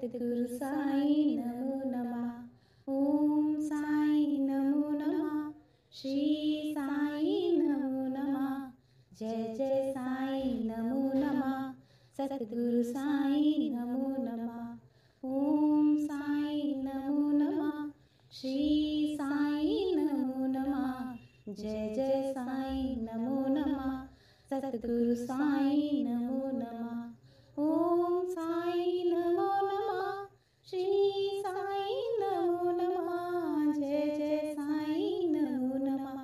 सद्गुरु साई नमो नमः। ओम साई नमो नमः। श्री साई नमो नमः। जय जय साई नमो नमः। सद्गुरु साई नमो नमः। ओम साई नमो नमः। श्री साई नमो नमः। जय जय साई नमो नमः। सद्गुरु साई नमो नमः। ओम साई नमो नमः। श्री साई नमो नमः। जय जय साई नमो नमः।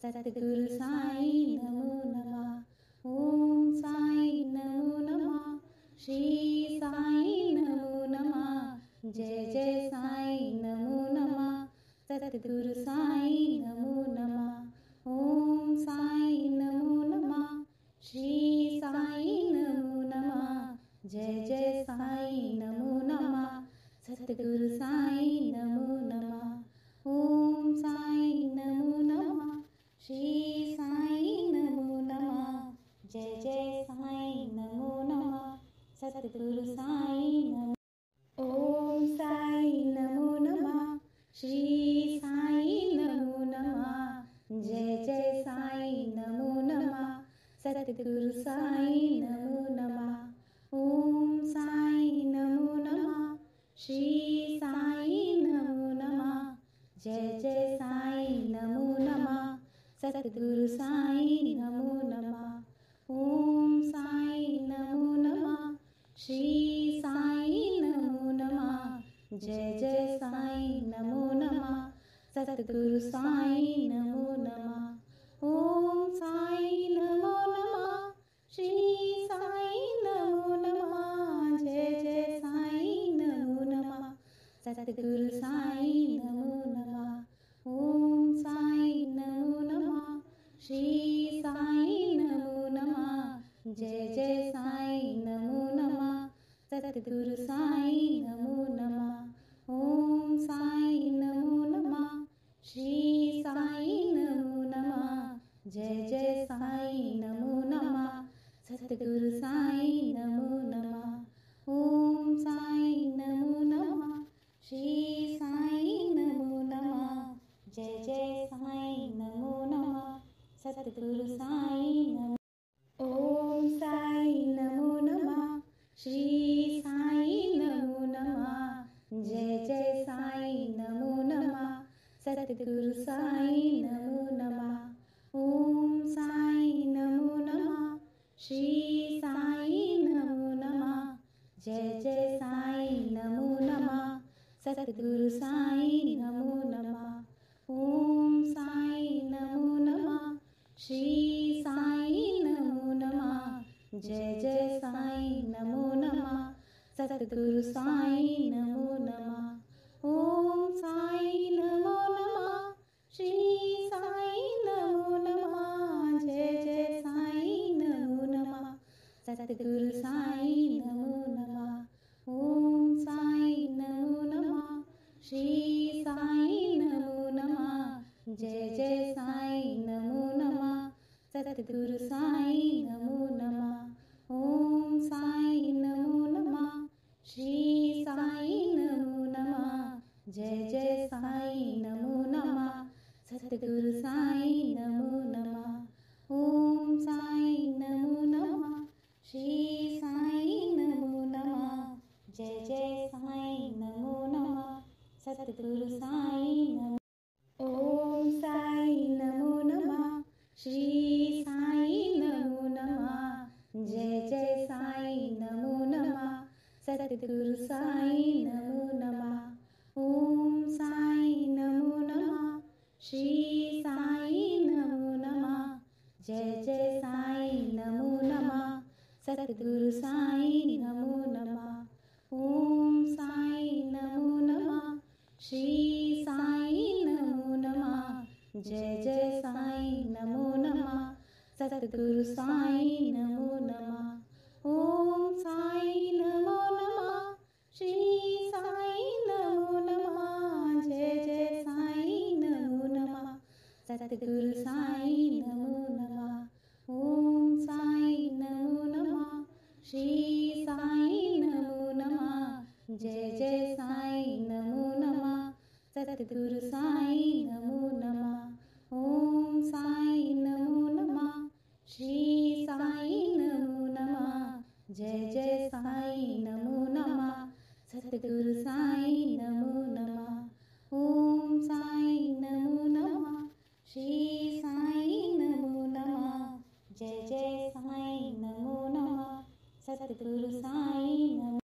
सद्गुरु साई नमो नमः। ओम साई नमो नमः। श्री साई नमो नमः। जय जय साई नमो नमः। सद्गुरु साई नमो नमः। ओम साई नमो नमः। श्री साई नमो नमः। जय जय साई नमो नमः। सद्गुरु साई नमो नमः। ओम साई नमो नमः। श्री साई नमो नमः। जय जय साई नमो नमः। सद्गुरु साई नमो। ओम साई नमो नमः। श्री साई नमो नमः। जय जय साई नमो नमः। सद्गुरु साई नमो नमः। ओम साई नमो नमः। श्री साई नमो नमः। जय जय साई नमो नमः। सद्गुरु साई नमो नमः। ओम साई नमो नमः। श्री साई नमो नमः। जय जय साई नमो नमः। सद्गुरु साई नमो नमः। ओम साई नमो नमः। श्री साई नमो नमः। जय जय साई नमो नमः। सद्गुरु साई नमो नमः। ओम साई नमो नमः। श्री साई नमो नमः। जय जय साई नमो नमः। सद्गुरु साई नमो नमः। ओम साई नमो नमः। श्री साई नमो नमः। जय जय साई नमो नमः। सद्गुरु साई नमो नमः। ओम साई नमो नमः। श्री साई नमो नमः। जय जय साई नमो नमः। सद्गुरु साई नमो। ओम साई नमो नमः। श्री साई नमो नमः। जय जय साई नमो नमः। सद्गुरु साई नमो नमः। ओम साई नमो नमः। श्री साई नमो नमः। जय जय साई नमो नमः। सद्गुरु साई नमो नमः। ओम साई नमो नमः। श्री साई नमो नमः। जय जय साई नमो नमः। सद्गुरु साई नमो नमः। ओम साई नमो नमः। श्री साई नमो नमः। जय जय साई नमो नमः। सद्गुरु साई नमो नमः। ओम साई नमो नमः। श्री साई नमो नमः। जय जय साई नमो नमः। सद्गुरु साई नमो नमः। ओम साई नमो नमः। श्री साई नमो नमः। जय जय साई नमो नमः। सद्गुरु साई नमो नमः। ओम साई नमो नमः। श्री साई नमो नमः। जय जय साई नमो नमः। सद्गुरु साई नमो। ओम साई नमो नमः। श्री साई नमो नमः। जय जय साई नमो नमः। सद्गुरु साई नमो नमः। ओम साई नमो नमः। श्री साई नमो नमः। जय जय साई नमो नमः। सद्गुरु साई नमो नमः। ओम साई नमो नमः। श्री साई नमो नमः। जय जय साई नमो नमः। सद्गुरु साई नमो नमः। ओम साई नमो नमः। श्री साई नमो नमः। जय जय साई नमो नमः। सद्गुरु साई नमो नमः। ओम साई नमो नमः। श्री साई नमो नमः। जय जय साईं नमो नमः। सतगुरु साईं नमो नमः। ओम साईं नमो नमः। श्री साईं नमो नमः। जय जय साईं नमो नमः। सतगुरु साईं नमो नमः। ओम साईं नमो नमः। श्री साईं नमो नमः। जय जय साईं नमो नमः। सतगुरु साईं नमो।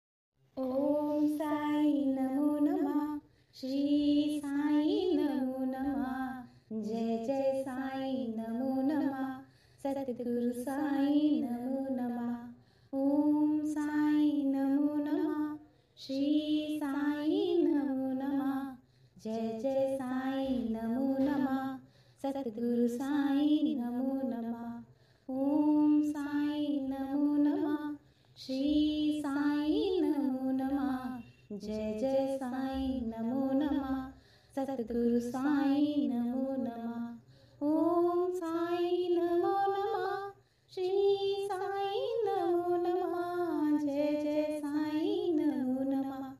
ओम साईं नमो नमः। श्री साईं नमो नमः। जय जय साईं नमो नमः। सतगुरु साईं नमो नमः। ओम साईं नमो नमः। श्री साईं नमो नमः। जय जय साईं नमो नमः। सतगुरु साईं नमो नमः। ओम साईं नमो नमः। श्री साईं नमो नमः। जय जय साईं नमो नमः। सतगुरु साईं नमो नमः। ओम साईं नमो नमः। श्री साईं नमो नमः। जय जय साईं नमो नमः।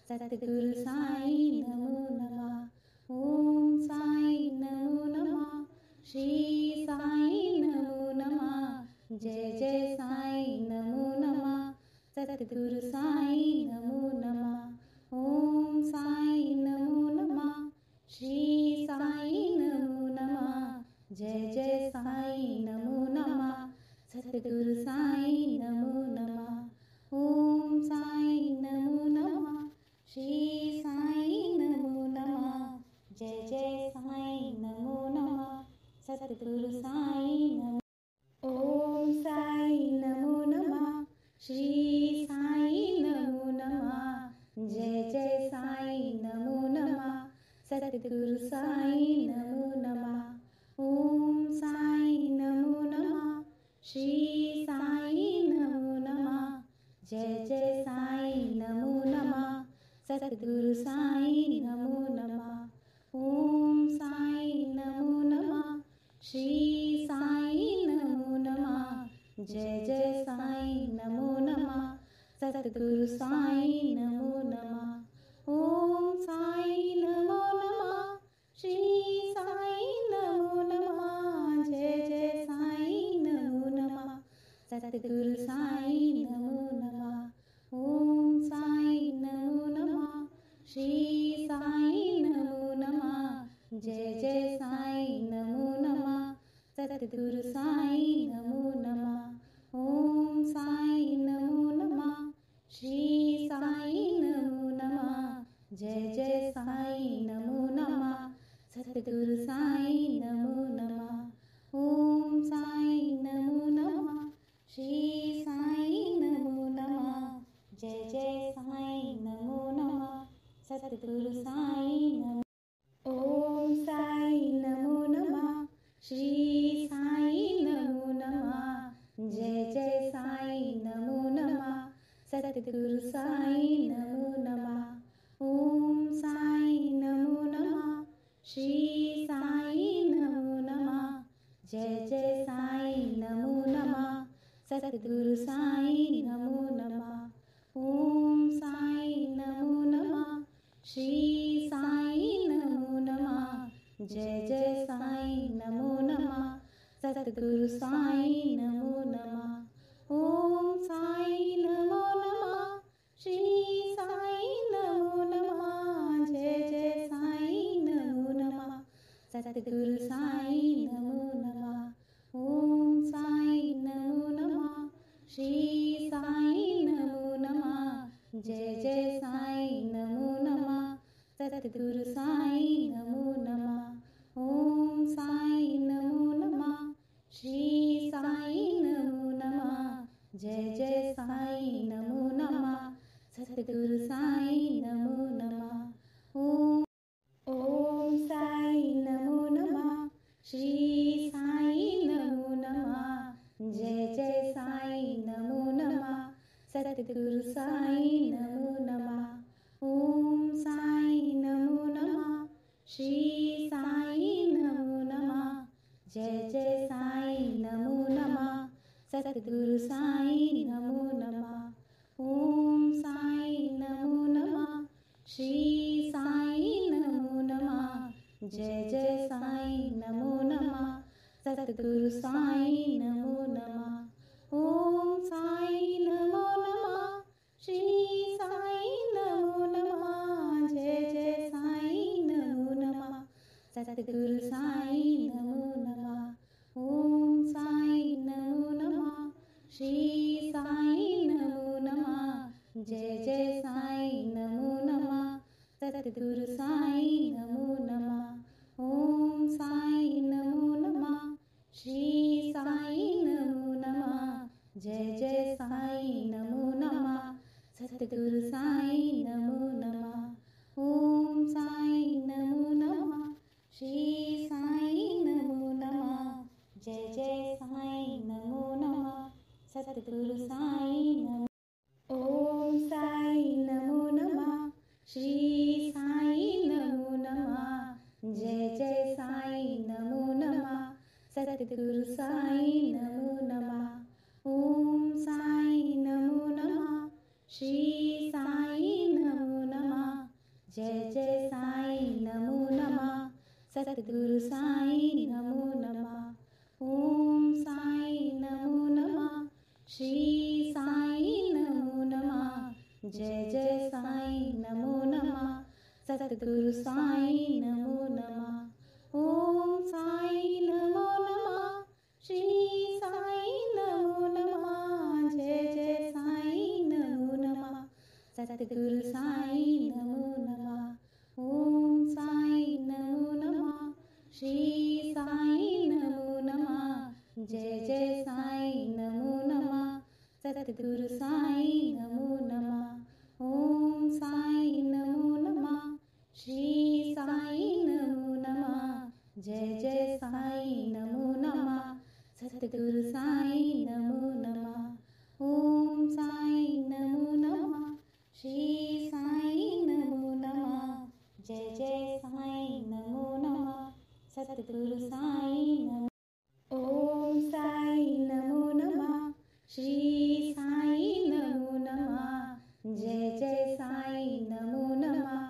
सतगुरु साईं नमो नमः। ओम साईं नमो नमः। श्री साईं नमो नमः। जय जय साईं नमो नमः। सतगुरु साईं नमो नमः। ओम साईं नमो नमः। श्री साईं नमो नमः। जय जय साईं नमो नमः। सतगुरु साईं नमो नमः। ओम साईं नमो नमः। श्री साईं नमो नमः। जय जय साईं नमो नमः। सतगुरु साईं नमो। ओम साईं नमो नमः। श्री साईं नमो नमः। जय जय साईं नमो नमः। सतगुरु साईं नमो नमः। ओम साईं नमो नमः। श्री साईं नमो नमः। जय जय साईं नमो नमः। सतगुरु साईं नमो नमः। ओम साईं नमो नमः। श्री साईं नमो नमः। जय जय साईं नमो नमः। सतगुरु साईं नमो नमः। ओम साईं नमो नमः। श्री साईं नमो नमः। जय जय साईं नमो नमः। सतगुरु साईं नमो नमः। ओम साईं नमो नमः। श्री साईं नमो नमः। जय जय साईं नमो नमः। सतगुरु साईं नमो नमः। ओम साईं नमो नमः। श्री साईं नमो नमः। जय जय साईं नमो नमः। सतगुरु साईं नमो नमः। ओम साईं नमो नमः। श्री साईं नमो नमः। जय जय साईं नमो नमः। सतगुरु साईं नमो। ओम साईं नमो नमः। श्री साईं नमो नमः। जय जय साईं नमो नमः। सतगुरु साईं नमो नमः। ओम साईं नमो नमः। श्री साईं नमो नमः। जय जय साईं नमो नमः। सतगुरु साईं नमो नमः। ओम साईं नमो नमः। श्री साईं नमो नमः। जय जय साईं नमो नमः। सतगुरु साईं नमो नमः। ओम साईं नमो नमः। श्री साईं नमो नमः। जय जय साईं नमो नमः। सतगुरु साईं नमो नमः। ओम साईं नमो नमः। श्री साईं नमो नमः। जय जय साईं नमो नमः। सतगुरु साईं नमो नमः। ओम साईं नमो नमः। श्री साईं नमो नमः। जय जय साईं नमो नमः। सतगुरु साईं नमो नमः। ओम साईं नमो नमः। श्री साईं नमो नमः। जय जय साईं नमो नमः। सतगुरु साईं नमो नमः। ओम साईं नमो नमः। श्री साईं नमो नमः। जय जय साईं नमो नमः। सतगुरु साईं नमो नमः। ओम साईं नमो नमः। जय जय साईं नमो नमः सतगुरु साईं नमो नमः ओम साईं नमो नमः श्री साईं नमो नमः जय जय साईं नमो नमः सतगुरु साईं नमो नमः ओम साईं नमो नमः श्री साईं नमो नमः जय जय साईं नमो नमः सतगुरु साईं नमो नमः ओम साईं नमो नमः श्री साईं नमो नमः जय जय साईं नमो नमः सतगुरु साईं नमो नमः ओम साईं नमो नमः श्री साईं नमो नमः जय जय साईं नमो नमः सतगुरु साईं नमो ओम साईं नमो नमः श्री साईं नमो नमः जय जय साईं नमो नमः सतगुरु साईं नमो नमः ओम साईं नमो नमः श्री साईं नमो नमः जय जय साईं नमो नमः सतगुरु साईं नमो नमः ओम साईं नमो नमः श्री साईं नमो नमः जय जय साईं नमो नमः सतगुरु साईं नमो नमः ओम साईं नमो नमः श्री साईं नमो नमः जय जय साईं नमो नमः सतगुरु साईं नमो नमः ओम साईं नमो नमः श्री साईं नमो नमः जय जय साईं नमो नमः सतगुरु साईं नमो नमः ओम साईं नमो नमः श्री साईं नमो नमः जय जय साईं नमो नमः सतगुरु साईं नमो नमः ओम साईं नमो नमः श्री साईं नमो नमः जय जय साईं नमो नमः सतगुरु साईं नमो ओम साईं नमो नमः श्री साईं नमो नमः जय जय साईं नमो नमः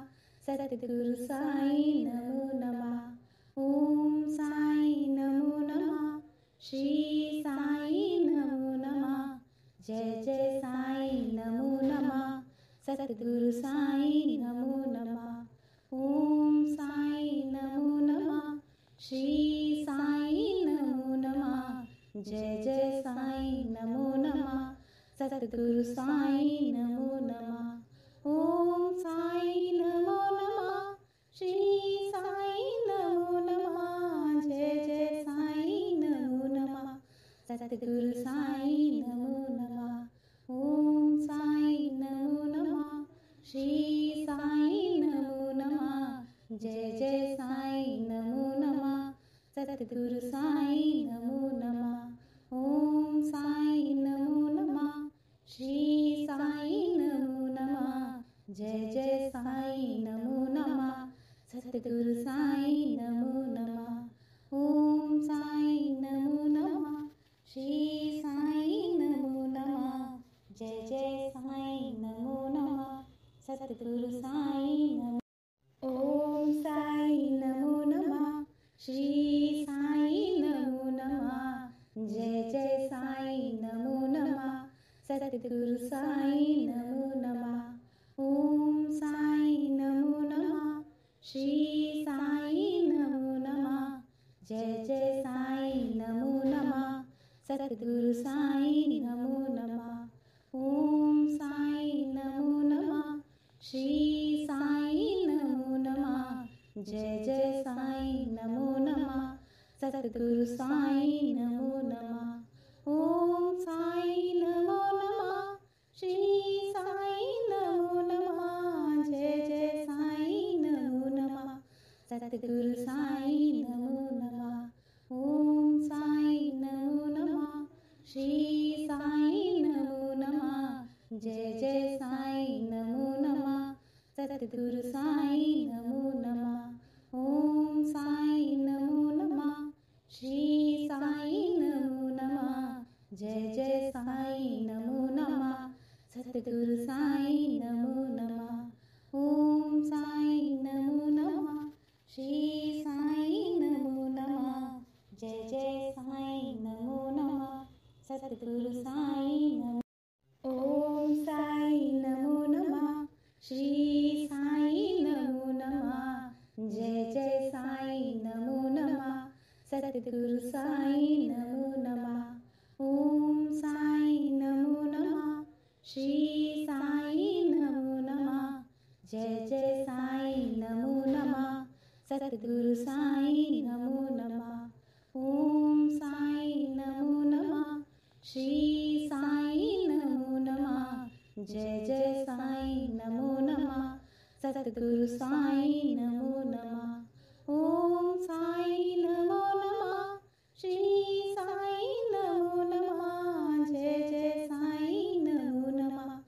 सतगुरु साईं नमो नमः ओम साईं नमो नमः श्री साईं नमो नमः जय जय साईं नमो नमः सतगुरु साईं नमो नमः ओम साईं नमो नमः श्री साईं नमो नमः जय जय साईं नमो नमः सतगुरु साईं नमो नमः ओम साईं नमो नमः श्री साईं नमो नमः जय जय साईं नमो नमः सतगुरु साईं नमो नमः ओम साईं नमो नमः श्री साईं नमो नमः जय जय साईं नमो नमः सतगुरु साईं नमो नमः ओम साईं नमो नमः श्री साईं नमो नमः जय जय साईं नमो नमः सतगुरु साईं नमो नमः ओम साईं नमो नमः श्री साईं नमो नमः जय जय साईं नमो नमः सतगुरु साईं नमो ओम साईं नमो नमः श्री साईं नमो नमः जय जय साईं नमो नमः सतगुरु साईं नमो नमः ओम साईं नमो नमः श्री साईं नमो नमः जय जय साईं नमो नमः सतगुरु साईं नमो नमः ओम साईं नमो नमः श्री साईं नमो नमः जय जय साईं नमो नमः सतगुरु साईं नमो नमः ओम साईं नमो नमः श्री साईं नमो नमः जय जय साईं नमो नमः सतगुरु साईं नमो नमः ओम साईं नमो नमः श्री साईं नमो नमः जय जय साईं नमो नमः सतगुरु साईं नमो नमः ओम साईं नमो नमः श्री साईं सतगुरु साई नमो नमः। ओम साई नमो नमः। श्री साई नमो नमः। जय जय साई नमो नमः। सतगुरु साई नमो नमः। ओम साई नमो नमः। श्री साई नमो नमः। जय जय साई नमो नमः। सतगुरु साई नमो नमः। ओम साई नमो नमः। श्री साई नमो नमः। जय जय साई नमो नमः।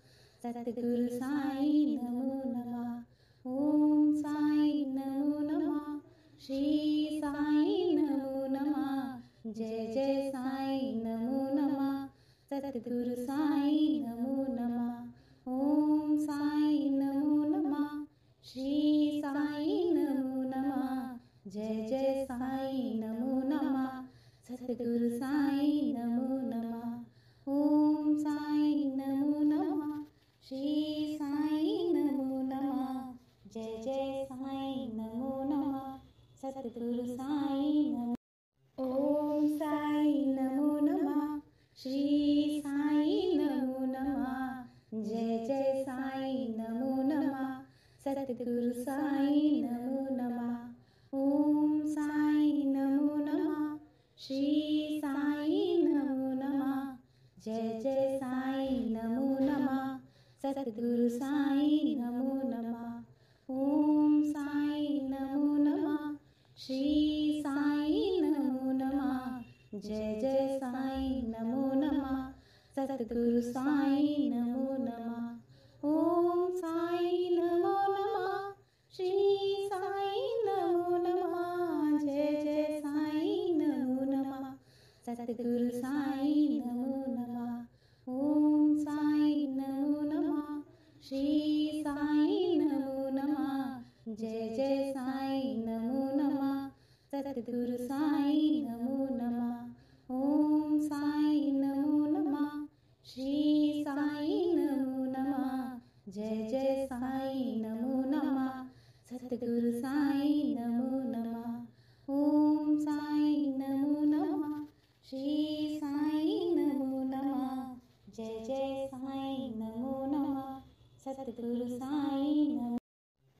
सतगुरु साई नमो नमः। ओम साई नमो नमः। श्री साई नमो नमः। जय जय साई नमो नमः। सतगुरु साई नमो नमः। ओम साई नमो नमः। श्री साई नमो नमः। जय जय साई नमो नमः। सतगुरु साई नमो नमः। ओम साई नमो नमः। श्री साई नमो नमः। जय जय साई नमो नमः। सतगुरु साई नमो। ओम साई नमो नमः। श्री साई नमो नमः। जय जय साई नमो नमः। सतगुरु साई नमो नमः। ओम साई नमो नमः। श्री साई नमो नमः। जय जय साई नमो नमः। सतगुरु साई नमो नमः। ओम साई नमो नमः। श्री साई नमो नमः। जय जय साई नमो नमः। सतगुरु साई नमो नमः। ओम साई नमो नमः। श्री साई नमो नमः। जय जय साई नमो नमः। सतगुरु साई नमो नमः। ओम साई नमो नमः। श्री साई नमो नमः। जय जय साई नमो नमः। सतगुरु साई नमो नमः। ओम साई नमो नमः। श्री साई नमो नमः। जय जय साई नमो नमः। सतगुरु साई नमो नमः। ओम साई नमो नमः। श्री साई नमो नमः। जय जय साई नमो नमः। सतगुरु साई नमो।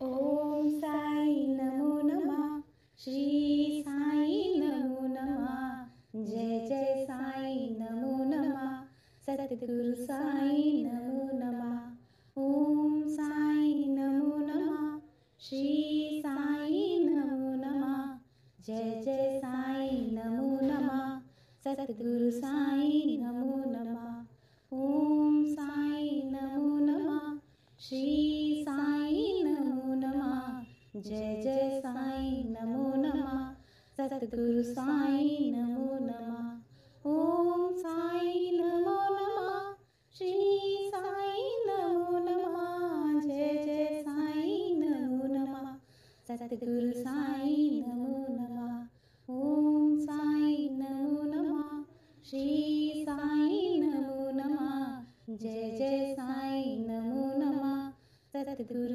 ओम साई नमो नमः। श्री साई नमो नमः। जय जय साई नमो नमः। सतगुरु साई नमो नमः। ओम साई नमो नमः। श्री साई नमो नमः। जय जय साई नमो नमः। सतगुरु साई नमो नमः। ओम साई नमो नमः। श्री साई नमो नमः। जय जय साई नमो नमः। सतगुरु साई नमो नमः। ओम साई नमो नमः। श्री साई नमो नमः। जय जय साई नमो नमः। सतगुरु साई नमो नमः। ओम साई नमो नमः। श्री साई नमो नमः। जय जय साई नमो नमः। सतगुरु